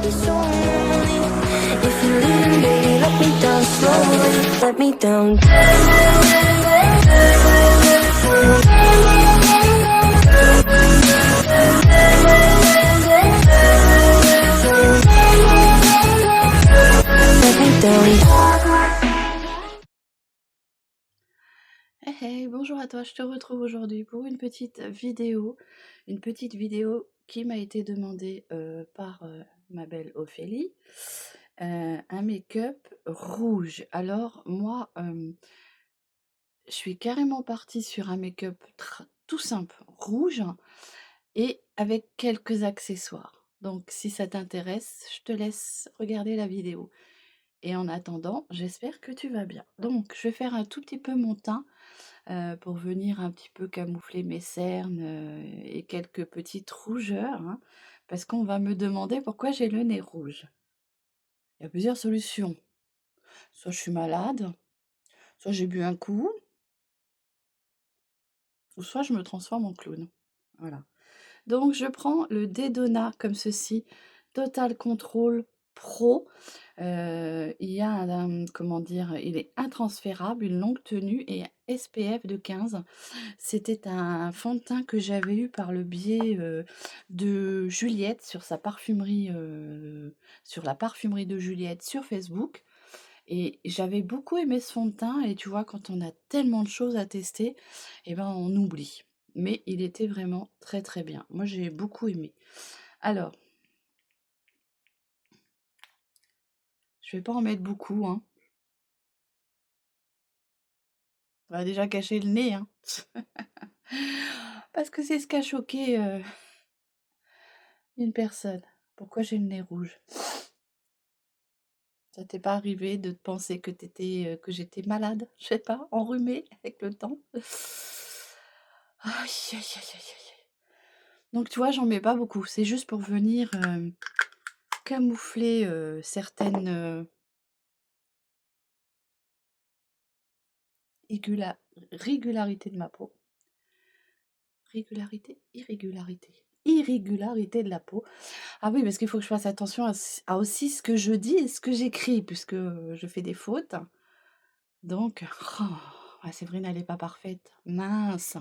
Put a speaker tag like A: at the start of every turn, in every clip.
A: be so lonely. If you're leaving, baby, let me down slowly. Let me down. Let me down.
B: Hey, bonjour à toi, je te retrouve aujourd'hui pour une petite vidéo qui m'a été demandée par ma belle Ophélie, un make-up rouge. Alors moi, je suis carrément partie sur un make-up tout simple, rouge, et avec quelques accessoires. Donc si ça t'intéresse, je te laisse regarder la vidéo. Et en attendant, j'espère que tu vas bien. Donc je vais faire un tout petit peu mon teint pour venir un petit peu camoufler mes cernes et quelques petites rougeurs, hein, parce qu'on va me demander pourquoi j'ai le nez rouge. Il y a plusieurs solutions. Soit je suis malade, soit j'ai bu un coup, ou soit je me transforme en clown. Voilà. Donc je prends le Dedona comme ceci, Total Control Pro. Il y a comment dire, il est intransférable, une longue tenue et un SPF de 15. C'était un fond de teint que j'avais eu par le biais de Juliette sur sa parfumerie, sur la parfumerie de Juliette sur Facebook. Et j'avais beaucoup aimé ce fond de teint. Et tu vois, quand on a tellement de choses à tester, eh ben on oublie. Mais il était vraiment très très bien. Moi, j'ai beaucoup aimé. Alors, je vais pas en mettre beaucoup, hein. On va déjà cacher le nez, hein. Parce que c'est ce qui a choqué une personne. Pourquoi j'ai le nez rouge? Ça t'est pas arrivé de penser que que j'étais malade? Je sais pas, enrhumée avec le temps? Aïe, aïe, aïe, aïe, aïe. Donc tu vois, j'en mets pas beaucoup. C'est juste pour venir camoufler certaines régularités de ma peau. Régularité, irrégularité. Irrégularité de la peau. Ah oui, parce qu'il faut que je fasse attention à aussi ce que je dis et ce que j'écris, puisque je fais des fautes. Donc, oh, Séverine, elle n'est pas parfaite. Mince,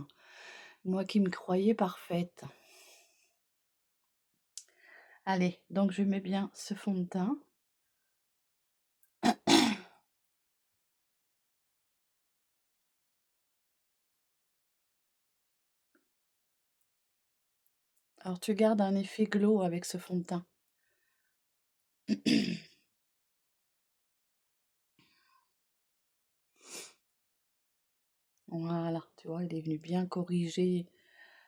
B: moi qui me croyais parfaite. Allez, donc je mets bien ce fond de teint. Alors tu gardes un effet glow avec ce fond de teint. Voilà, tu vois, il est venu bien corriger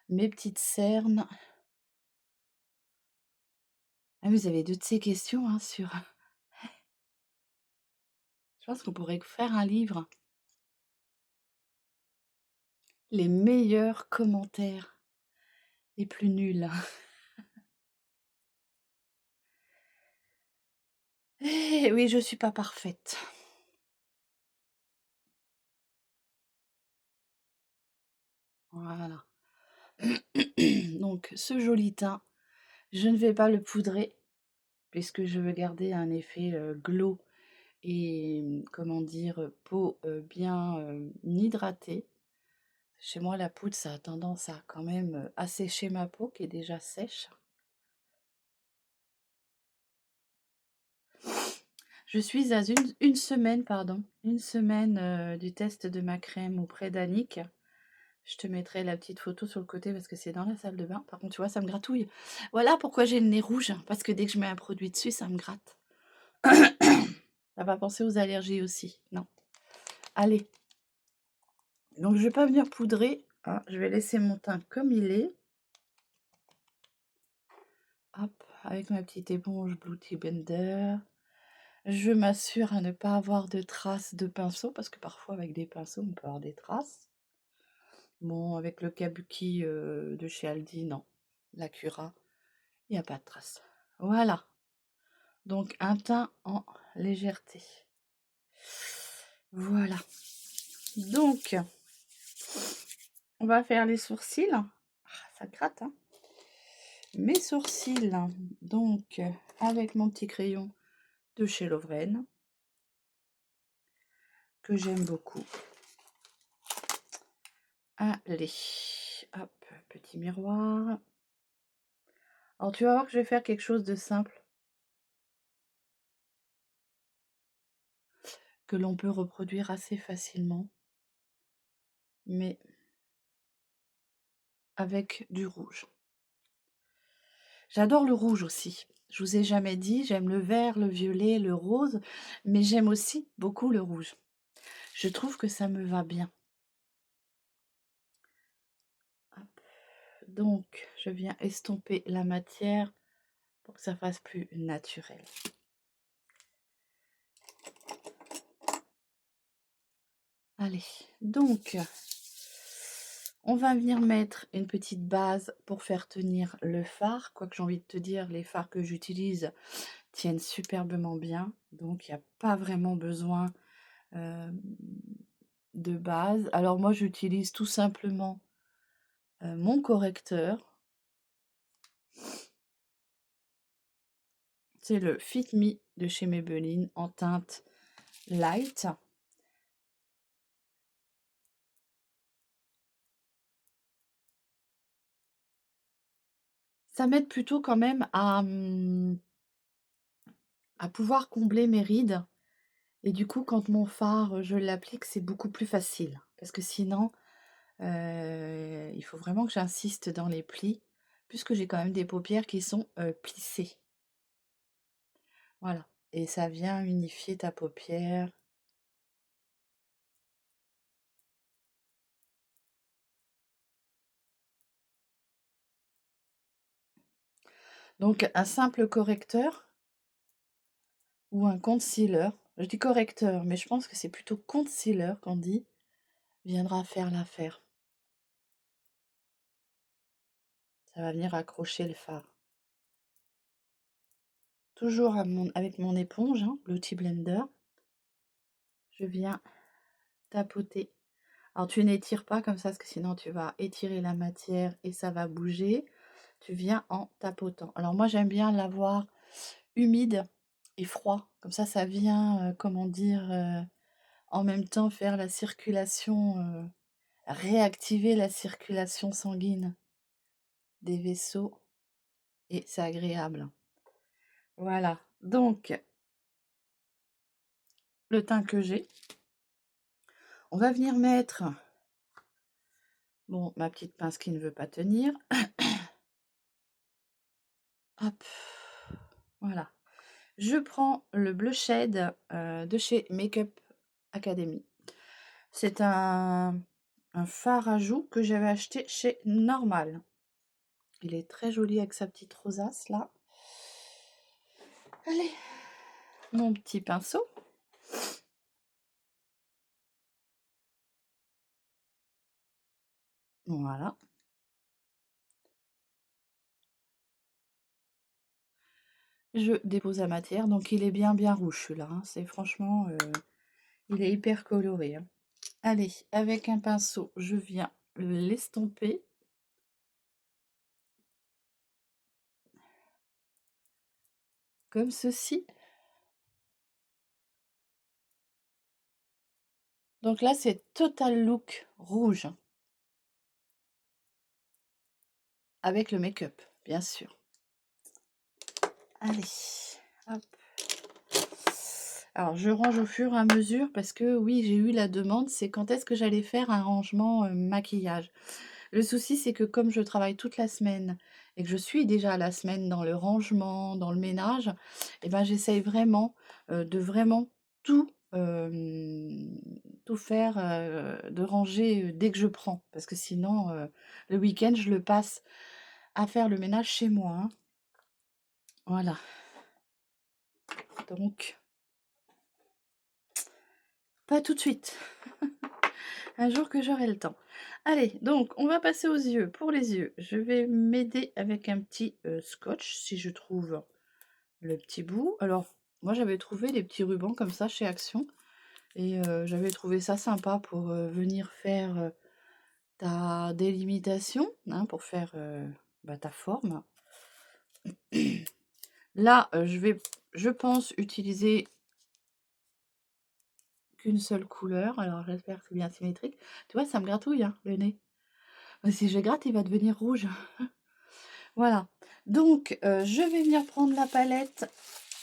B: mes petites cernes. Ah, vous avez toutes ces questions hein, sur... Je pense qu'on pourrait faire un livre. Les meilleurs commentaires, les plus nuls. Eh oui, je suis pas parfaite. Voilà. Donc, ce joli teint, je ne vais pas le poudrer, puisque je veux garder un effet glow et, comment dire, peau bien hydratée. Chez moi, la poudre, ça a tendance à quand même assécher ma peau, qui est déjà sèche. Je suis à une semaine, du test de ma crème auprès d'Annick. Je te mettrai la petite photo sur le côté parce que c'est dans la salle de bain. Par contre, tu vois, ça me gratouille. Voilà pourquoi j'ai le nez rouge. Parce que dès que je mets un produit dessus, ça me gratte. T'as pas pensé aux allergies aussi? Non. Allez. Donc, je vais pas venir poudrer. Hein. Je vais laisser mon teint comme il est. Hop, avec ma petite éponge Beauty Blender. Je m'assure à ne pas avoir de traces de pinceau. Parce que parfois, avec des pinceaux, on peut avoir des traces. Bon, avec le Kabuki de chez Aldi, non. La Cura, il n'y a pas de traces. Voilà. Donc, un teint en légèreté. Voilà. Donc, on va faire les sourcils. Ah, ça gratte, hein. mes sourcils, donc avec mon petit crayon de chez Lovren, que j'aime beaucoup. Allez, hop, petit miroir. Alors tu vas voir que je vais faire quelque chose de simple, que l'on peut reproduire assez facilement, mais avec du rouge. J'adore le rouge aussi. Je vous ai jamais dit, j'aime le vert, le violet, le rose, mais j'aime aussi beaucoup le rouge. Je trouve que ça me va bien. Hop. Donc, je viens estomper la matière pour que ça fasse plus naturel. Allez, donc, on va venir mettre une petite base pour faire tenir le fard. Quoique j'ai envie de te dire, les fards que j'utilise tiennent superbement bien. Donc, il n'y a pas vraiment besoin de base. Alors, moi, j'utilise tout simplement mon correcteur. C'est le Fit Me de chez Maybelline en teinte light. Ça m'aide plutôt quand même à pouvoir combler mes rides. Et du coup, quand mon fard, je l'applique, c'est beaucoup plus facile. Parce que sinon, il faut vraiment que j'insiste dans les plis, puisque j'ai quand même des paupières qui sont plissées. Voilà. Et ça vient unifier ta paupière. Donc, un simple correcteur ou un concealer. Je dis correcteur, mais je pense que c'est plutôt concealer qu'on dit, viendra faire l'affaire. Ça va venir accrocher le fard. Toujours avec mon éponge, Beauty Blender. Je viens tapoter. Alors tu n'étires pas comme ça, parce que sinon tu vas étirer la matière et ça va bouger. Tu viens en tapotant. Alors moi j'aime bien l'avoir humide et froid. Comme ça vient, comment dire, en même temps faire la circulation, réactiver la circulation sanguine des vaisseaux. Et c'est agréable. Voilà. Donc, le teint que j'ai. On va venir mettre, bon, ma petite pince qui ne veut pas tenir. Hop, voilà. Je prends le Bleu Shade de chez Makeup Academy. C'est un fard à joues que j'avais acheté chez Normal. Il est très joli avec sa petite rosace là. Allez, mon petit pinceau. Voilà. Je dépose la matière, donc il est bien rouge celui-là. C'est franchement, il est hyper coloré. Allez, avec un pinceau, je viens l'estomper. Comme ceci. Donc là, c'est Total Look rouge. Avec le make-up, bien sûr. Allez, hop. Alors, je range au fur et à mesure parce que oui, j'ai eu la demande, c'est quand est-ce que j'allais faire un rangement maquillage. Le souci, c'est que comme je travaille toute la semaine et que je suis déjà la semaine dans le rangement, dans le ménage, et ben, j'essaye vraiment de vraiment tout, tout faire, de ranger dès que je prends. Parce que sinon, le week-end, je le passe à faire le ménage chez moi. Voilà. Donc, pas tout de suite. Un jour que j'aurai le temps. Allez, donc on va passer aux yeux. Pour les yeux, je vais m'aider avec un petit scotch, si je trouve le petit bout. Alors, moi j'avais trouvé des petits rubans comme ça chez Action. Et j'avais trouvé ça sympa pour venir faire ta délimitation, pour faire ta forme. Là, je pense utiliser qu'une seule couleur. Alors j'espère que c'est bien symétrique. Tu vois, ça me gratouille, hein, le nez. Si je gratte, il va devenir rouge. Voilà. Donc, je vais venir prendre la palette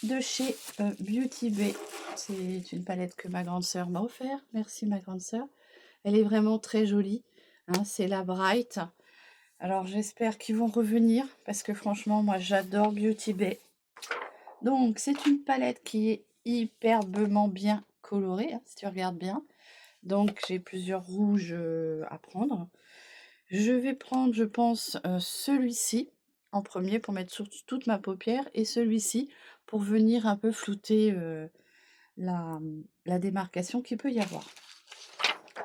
B: de chez Beauty Bay. C'est une palette que ma grande sœur m'a offert. Merci ma grande sœur. Elle est vraiment très jolie. Hein, c'est la Bright. Alors j'espère qu'ils vont revenir parce que franchement, moi j'adore Beauty Bay. Donc, c'est une palette qui est hyperbement bien colorée, hein, si tu regardes bien. Donc, j'ai plusieurs rouges à prendre. Je vais prendre, je pense, celui-ci en premier pour mettre sur toute ma paupière et celui-ci pour venir un peu flouter la démarcation qu'il peut y avoir.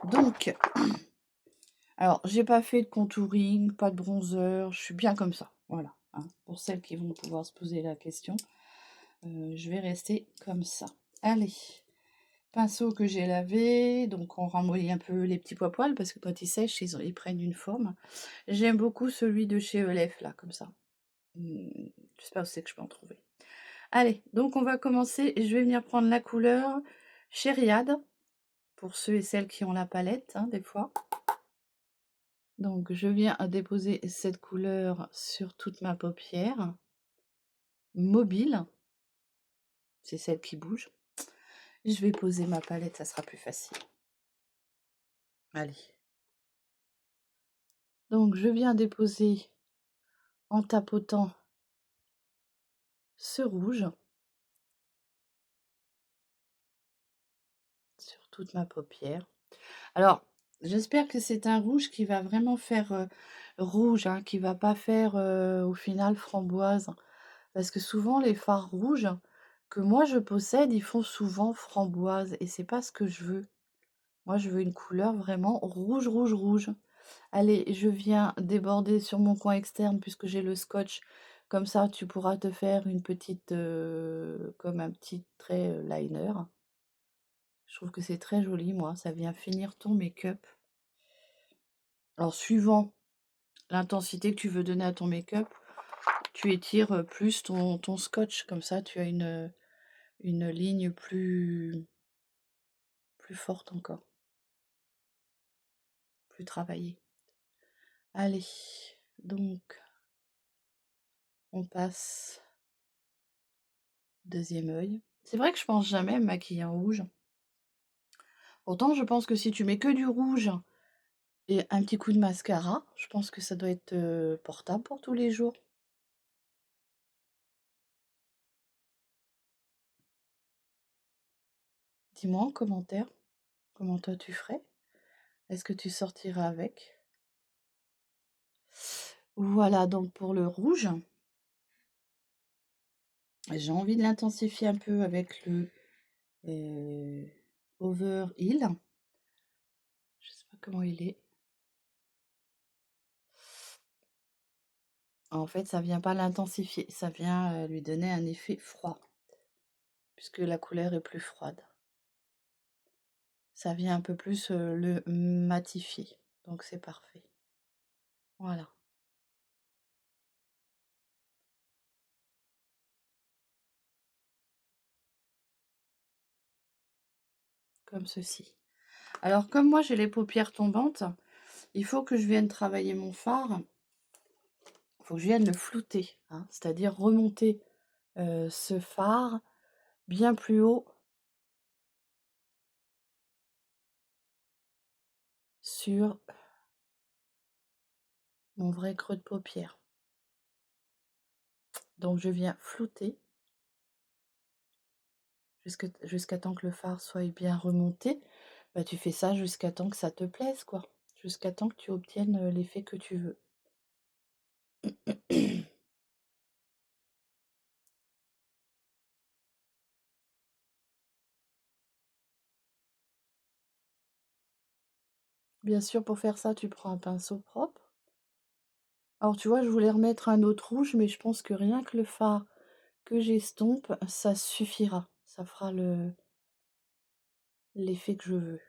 B: Donc, alors, j'ai pas fait de contouring, pas de bronzer, je suis bien comme ça. Voilà, hein, pour celles qui vont pouvoir se poser la question. Je vais rester comme ça. Allez, pinceau que j'ai lavé, donc on ramollit un peu les petits pois-poils parce que quand ils sèchent, ils prennent une forme. J'aime beaucoup celui de chez ELF, là, comme ça. Je sais pas où c'est que je peux en trouver. Allez, donc on va commencer. Je vais venir prendre la couleur Chériade, pour ceux et celles qui ont la palette, hein, des fois. Donc je viens à déposer cette couleur sur toute ma paupière. Mobile, c'est celle qui bouge. Je vais poser ma palette, ça sera plus facile. Allez. Donc je viens déposer en tapotant ce rouge sur toute ma paupière. Alors, j'espère que c'est un rouge qui va vraiment faire rouge, hein, qui va pas faire au final framboise. Parce que souvent les fards rouges que moi je possède, ils font souvent framboise et c'est pas ce que je veux. Moi je veux une couleur vraiment rouge, rouge, rouge. Allez, je viens déborder sur mon coin externe puisque j'ai le scotch. Comme ça, tu pourras te faire une petite, comme un petit trait liner. Je trouve que c'est très joli, moi. Ça vient finir ton make-up. Alors, suivant l'intensité que tu veux donner à ton make-up, tu étires plus ton scotch. Comme ça, tu as une ligne plus forte encore. Plus travaillée. Allez, donc, on passe deuxième œil. C'est vrai que je pense jamais me maquiller en rouge. Autant je pense que si tu mets que du rouge et un petit coup de mascara, je pense que ça doit être portable pour tous les jours. Dis-moi en commentaire comment toi tu ferais. Est-ce que tu sortiras avec? Voilà donc pour le rouge. J'ai envie de l'intensifier un peu avec le Over Hill. Je sais pas comment il est. En fait, ça vient pas l'intensifier, ça vient lui donner un effet froid, puisque la couleur est plus froide. Ça vient un peu plus le matifier, donc c'est parfait. Voilà. Comme ceci. Alors, comme moi j'ai les paupières tombantes, il faut que je vienne travailler mon fard. Il faut que je vienne le flouter, hein, c'est-à-dire remonter ce fard bien plus haut sur mon vrai creux de paupière. Donc, je viens flouter jusqu'à temps que le fard soit bien remonté. Bah, tu fais ça jusqu'à temps que ça te plaise, quoi. Jusqu'à temps que tu obtiennes l'effet que tu veux. Bien sûr, pour faire ça, tu prends un pinceau propre. Alors, tu vois, je voulais remettre un autre rouge, mais je pense que rien que le fard que j'estompe, ça suffira. Ça fera l'effet que je veux.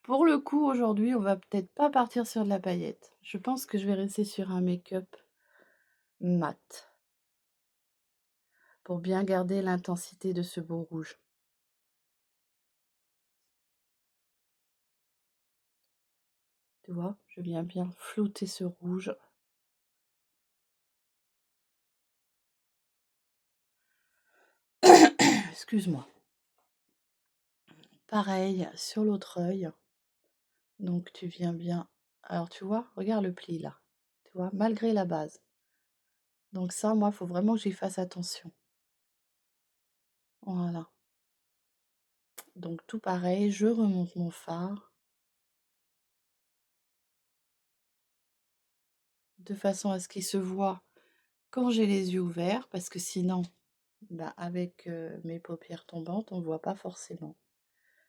B: Pour le coup, aujourd'hui, on va peut-être pas partir sur de la paillette. Je pense que je vais rester sur un make-up mat pour bien garder l'intensité de ce beau rouge. Tu vois, je viens bien flouter ce rouge. Excuse-moi. Pareil sur l'autre œil. Donc tu viens bien. Alors tu vois, regarde le pli là. Tu vois, malgré la base. Donc ça, moi, il faut vraiment que j'y fasse attention. Voilà. Donc tout pareil, je remonte mon fard de façon à ce qu'il se voit quand j'ai les yeux ouverts, parce que sinon, bah, avec mes paupières tombantes, on ne voit pas forcément.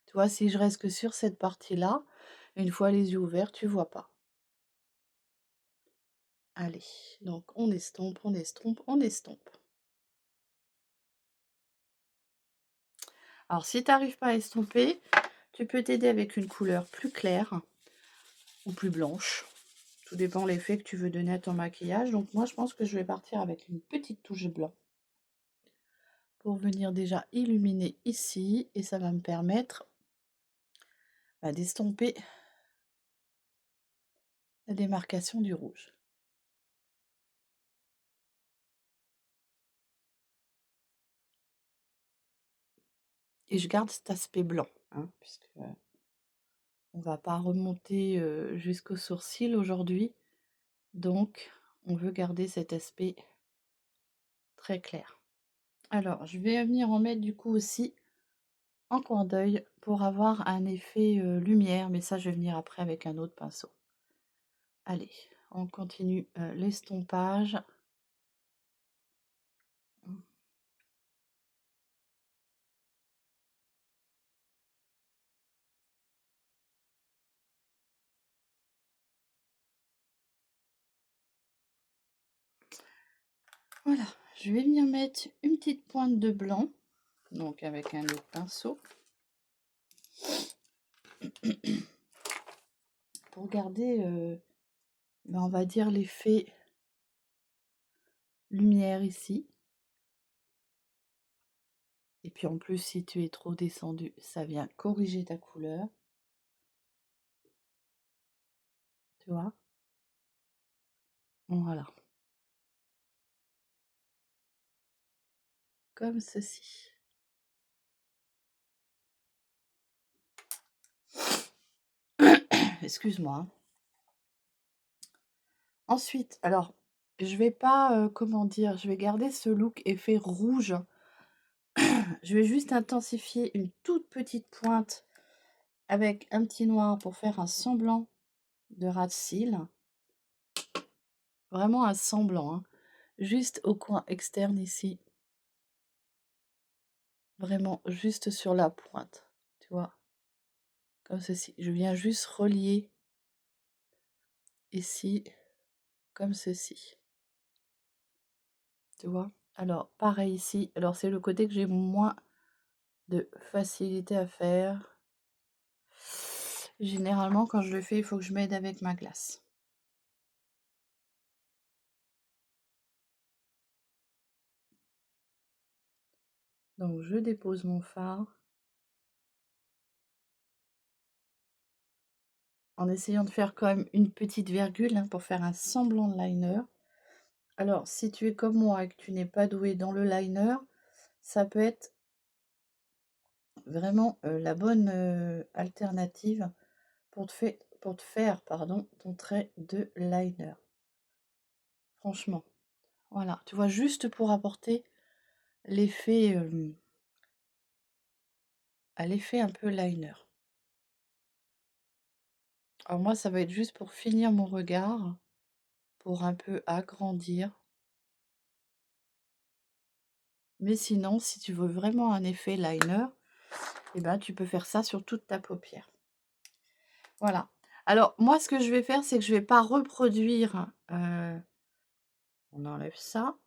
B: Tu vois, si je reste que sur cette partie-là, une fois les yeux ouverts, tu vois pas. Allez, donc on estompe, on estompe, on estompe. Alors si tu n'arrives pas à estomper, tu peux t'aider avec une couleur plus claire ou plus blanche. Tout dépend de l'effet que tu veux donner à ton maquillage. Donc moi, je pense que je vais partir avec une petite touche blanc pour venir déjà illuminer ici. Et ça va me permettre d'estomper la démarcation du rouge. Et je garde cet aspect blanc, hein, puisque on va pas remonter jusqu'aux sourcils aujourd'hui. Donc, on veut garder cet aspect très clair. Alors, je vais venir en mettre du coup aussi en coin d'œil pour avoir un effet lumière, mais ça, je vais venir après avec un autre pinceau. Allez, on continue l'estompage. Voilà, je vais venir mettre une petite pointe de blanc, donc avec un autre pinceau, pour garder, on va dire, l'effet lumière ici. Et puis en plus, si tu es trop descendu, ça vient corriger ta couleur. Tu vois? Voilà. Comme ceci. Excuse-moi. Hein. Ensuite, alors, je vais pas, comment dire, je vais garder ce look effet rouge. Je vais juste intensifier une toute petite pointe avec un petit noir pour faire un semblant de ras de cils. Vraiment un semblant, hein. Juste au coin externe ici. Vraiment juste sur la pointe, tu vois? Comme ceci. Je viens juste relier ici, comme ceci. Tu vois? Alors, pareil ici. Alors, c'est le côté que j'ai moins de facilité à faire. Généralement, quand je le fais, il faut que je m'aide avec ma glace. Donc, je dépose mon fard. En essayant de faire quand même une petite virgule hein, pour faire un semblant de liner. Alors, si tu es comme moi et que tu n'es pas doué dans le liner, ça peut être vraiment la bonne alternative pour te faire ton trait de liner. Franchement. Voilà, tu vois, juste pour apporter l'effet à l'effet un peu liner. Alors moi, ça va être juste pour finir mon regard, pour un peu agrandir. Mais sinon, si tu veux vraiment un effet liner, eh ben, tu peux faire ça sur toute ta paupière. Voilà. Alors, moi, ce que je vais faire, c'est que je ne vais pas reproduire. On enlève ça.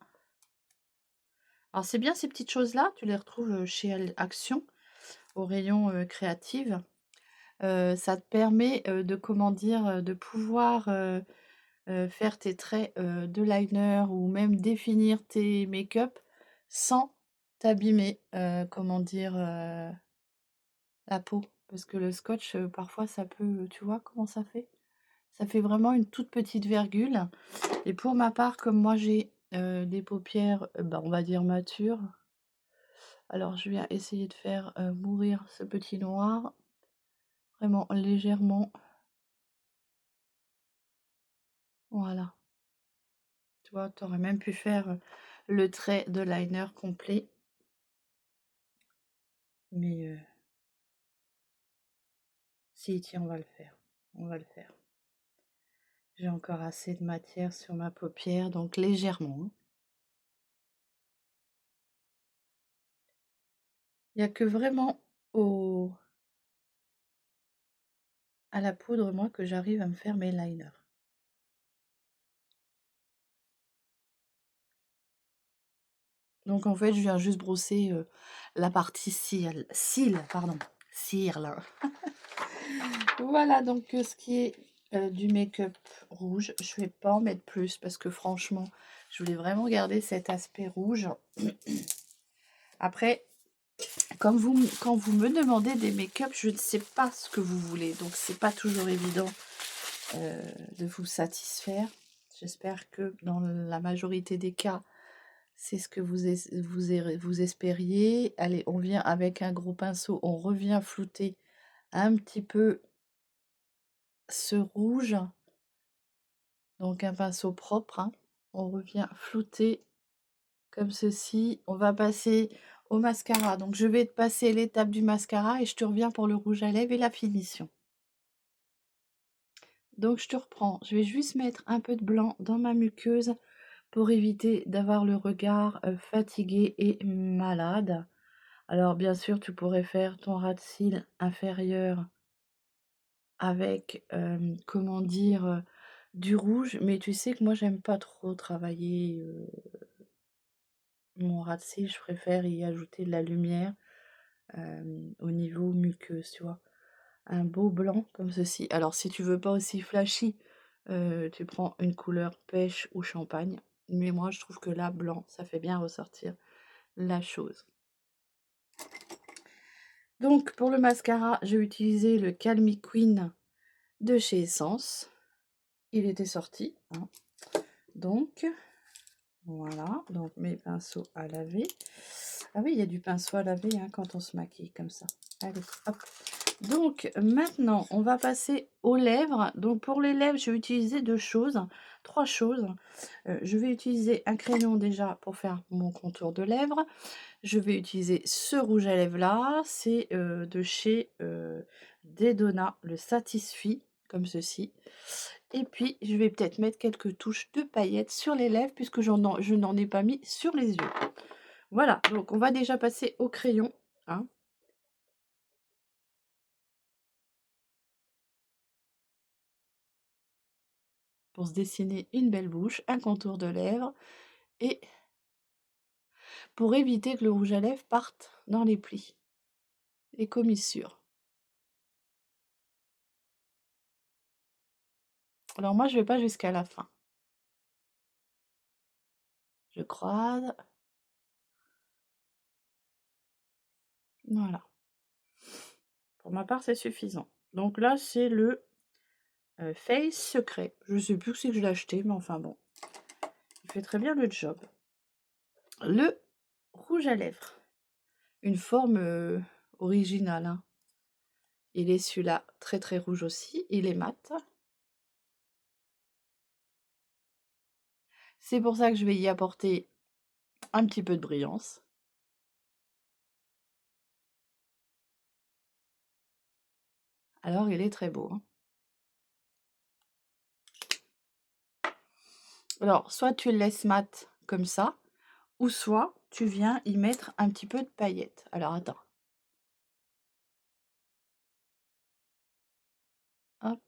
B: Alors, c'est bien ces petites choses-là. Tu les retrouves chez Action, au rayon créative. Ça te permet, de comment dire? De pouvoir, faire tes traits, de liner ou même définir tes make-up sans t'abîmer, comment dire? La peau. Parce que le scotch, parfois ça peut, tu vois comment ça fait? Ça fait vraiment une toute petite virgule et pour ma part, comme moi j'ai, des paupières, bah, on va dire matures, alors je viens essayer de faire, mourir ce petit noir, vraiment légèrement, voilà. Tu vois? Tu aurais même pu faire, le trait de liner complet, mais si, tiens, on va le faire, on va le faire. J'ai encore assez de matière sur ma paupière, donc légèrement, hein. Il y a que vraiment au à la poudre, moi, que j'arrive à me faire mes liners. Donc en fait, je viens juste brosser, la partie cils, pardon, cils. Voilà donc ce qui est, du make-up rouge. Je vais pas en mettre plus parce que franchement, je voulais vraiment garder cet aspect rouge. Après, quand vous me demandez des make-up, je ne sais pas ce que vous voulez, donc c'est pas toujours évident, de vous satisfaire. J'espère que dans la majorité des cas, c'est ce que vous espériez. Allez, on vient avec un gros pinceau, on revient flouter un petit peu ce rouge, donc un pinceau propre, hein. On revient flouter comme ceci. On va passer au mascara. Donc je vais te passer l'étape du mascara et je te reviens pour le rouge à lèvres et la finition. Donc je te reprends. Je vais juste mettre un peu de blanc dans ma muqueuse pour éviter d'avoir le regard fatigué et malade. Alors bien sûr, tu pourrais faire ton ras de cils inférieur avec, comment dire? Du rouge, mais tu sais que moi j'aime pas trop travailler, mon ras de cils, je préfère y ajouter de la lumière, au niveau muqueuse, tu vois? Un beau blanc comme ceci. Alors si tu veux pas aussi flashy, tu prends une couleur pêche ou champagne, mais moi je trouve que là, blanc, ça fait bien ressortir la chose. Donc pour le mascara, j'ai utilisé le Calm Me Queen de chez Essence. Il était sorti, hein. Donc voilà, donc mes pinceaux à laver. Ah oui, il y a du pinceau à laver, hein, quand on se maquille comme ça. Allez, hop. Donc maintenant, on va passer aux lèvres. Donc pour les lèvres, je vais utiliser 2 choses, 3 choses. Je vais utiliser un crayon déjà pour faire mon contour de lèvres. Je vais utiliser ce rouge à lèvres là, c'est, de chez, Dedona, le Satisfy, comme ceci. Et puis je vais peut-être mettre quelques touches de paillettes sur les lèvres puisque je n'en ai pas mis sur les yeux. Voilà, donc on va déjà passer au crayon, hein, pour se dessiner une belle bouche, un contour de lèvres et pour éviter que le rouge à lèvres parte dans les plis, les commissures. Alors moi je vais pas jusqu'à la fin. Je croise, voilà. Pour ma part, c'est suffisant. Donc là, c'est le, Face Secret. Je sais plus où c'est que je l'ai acheté, mais enfin bon, il fait très bien le job. Le rouge à lèvres, une forme, originale, hein. Il est celui-là très, très rouge aussi, il est mat. C'est pour ça que je vais y apporter un petit peu de brillance. Alors il est très beau, hein. Alors soit tu le laisses mat comme ça, ou soit tu viens y mettre un petit peu de paillettes. Alors attends, hop.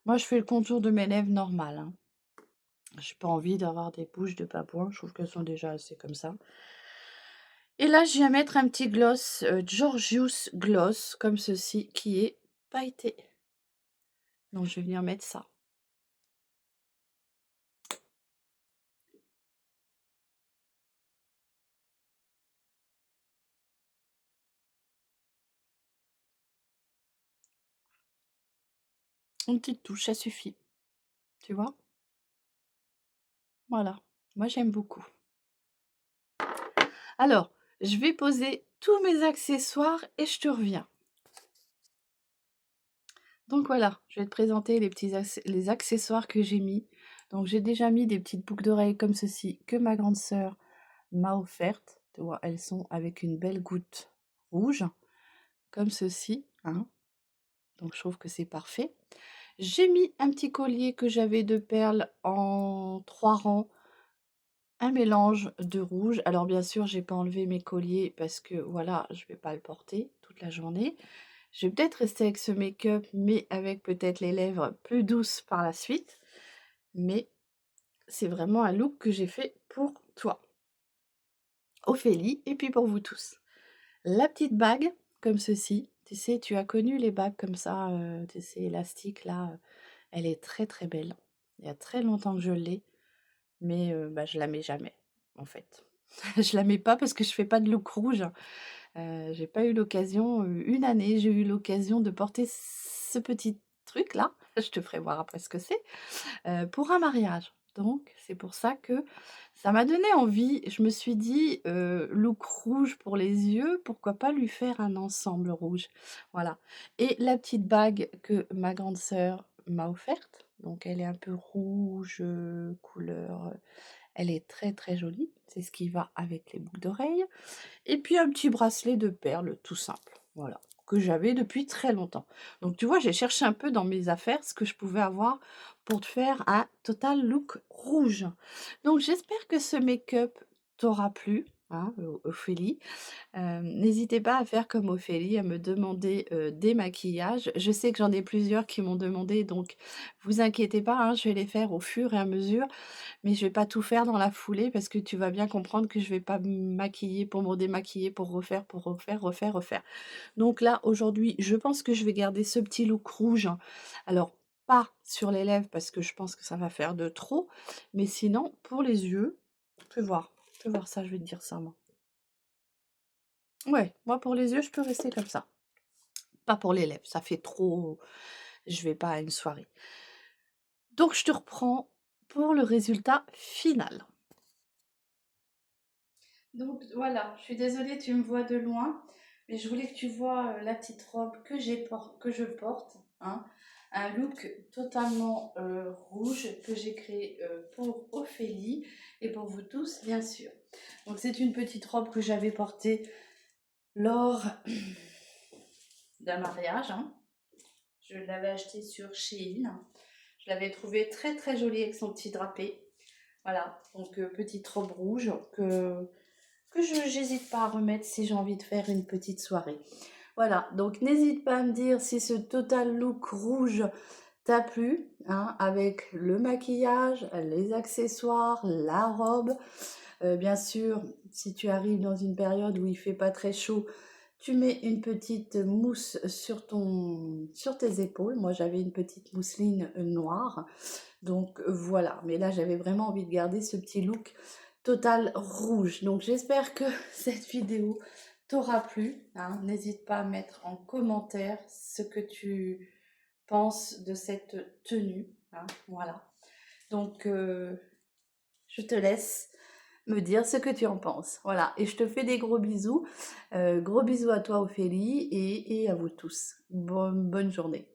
B: Moi je fais le contour de mes lèvres normal, hein. J'ai pas envie d'avoir des bouches de babouin, je trouve qu'elles sont déjà assez comme ça. Et là, je viens mettre un petit gloss, Georgius Gloss, comme ceci, qui est pailleté. Donc je vais venir mettre ça. Une petite touche, ça suffit. Tu vois? Voilà. Moi, j'aime beaucoup. Alors, je vais poser tous mes accessoires et je te reviens. Donc voilà, je vais te présenter les accessoires que j'ai mis. Donc j'ai déjà mis des petites boucles d'oreilles comme ceci que ma grande sœur m'a offertes. Tu vois, elles sont avec une belle goutte rouge, comme ceci, hein. Donc je trouve que c'est parfait. J'ai mis un petit collier que j'avais de perles en 3 rangs, un mélange de rouge. Alors bien sûr, j'ai pas enlevé mes colliers parce que voilà, je vais pas le porter toute la journée. Je vais peut-être rester avec ce make-up, mais avec peut-être les lèvres plus douces par la suite. Mais c'est vraiment un look que j'ai fait pour toi, Ophélie, et puis pour vous tous. La petite bague, comme ceci. Tu sais, tu as connu les bagues comme ça, tu sais, élastiques là. Elle est très très belle. Il y a très longtemps que je l'ai, mais bah, je la mets jamais, en fait. Je la mets pas parce que je fais pas de look rouge. J'ai pas eu l'occasion, une année, j'ai eu l'occasion de porter ce petit truc-là, je te ferai voir après ce que c'est, pour un mariage. Donc c'est pour ça que ça m'a donné envie. Je me suis dit, look rouge pour les yeux, pourquoi pas lui faire un ensemble rouge? Voilà, et la petite bague que ma grande sœur m'a offerte, donc elle est un peu rouge, couleur, elle est très, très jolie. C'est ce qui va avec les boucles d'oreilles. Et puis un petit bracelet de perles tout simple, voilà, que j'avais depuis très longtemps. Donc tu vois, j'ai cherché un peu dans mes affaires ce que je pouvais avoir pour te faire un total look rouge. Donc j'espère que ce make-up t'aura plu, hein, Ophélie. N'hésitez pas à faire comme Ophélie, à me demander, des maquillages. Je sais que j'en ai plusieurs qui m'ont demandé, donc vous inquiétez pas, hein, je vais les faire au fur et à mesure. Mais je vais pas tout faire dans la foulée parce que tu vas bien comprendre que je vais pas me maquiller pour me démaquiller, pour refaire, refaire, refaire. Donc là, aujourd'hui, je pense que je vais garder ce petit look rouge. Alors, pas sur les lèvres parce que je pense que ça va faire de trop, mais sinon, pour les yeux, fais voir ça, je vais te dire ça, moi. Ouais, moi, pour les yeux, je peux rester comme ça. Pas pour les lèvres, ça fait trop, je vais pas à une soirée. Donc, je te reprends pour le résultat final. Donc voilà, je suis désolée, tu me vois de loin, mais je voulais que tu vois la petite robe que je porte, hein. Un look totalement rouge que j'ai créé pour Ophélie et pour vous tous, bien sûr. Donc c'est une petite robe que j'avais portée lors d'un mariage, hein. Je l'avais achetée sur Shein. Je l'avais trouvée très très jolie avec son petit drapé. Voilà, donc petite robe rouge que je n'hésite pas à remettre si j'ai envie de faire une petite soirée. Voilà, donc n'hésite pas à me dire si ce total look rouge t'a plu, hein, avec le maquillage, les accessoires, la robe. Bien sûr, si tu arrives dans une période où il fait pas très chaud, tu mets une petite mousse sur tes épaules. Moi, j'avais une petite mousseline noire. Donc voilà, mais là, j'avais vraiment envie de garder ce petit look total rouge. Donc j'espère que cette vidéo t'aura plu, hein. N'hésite pas à mettre en commentaire ce que tu penses de cette tenue, hein. Voilà. Donc je te laisse me dire ce que tu en penses. Voilà, et je te fais des gros bisous. Gros bisous à toi Ophélie et à vous tous. Bonne journée.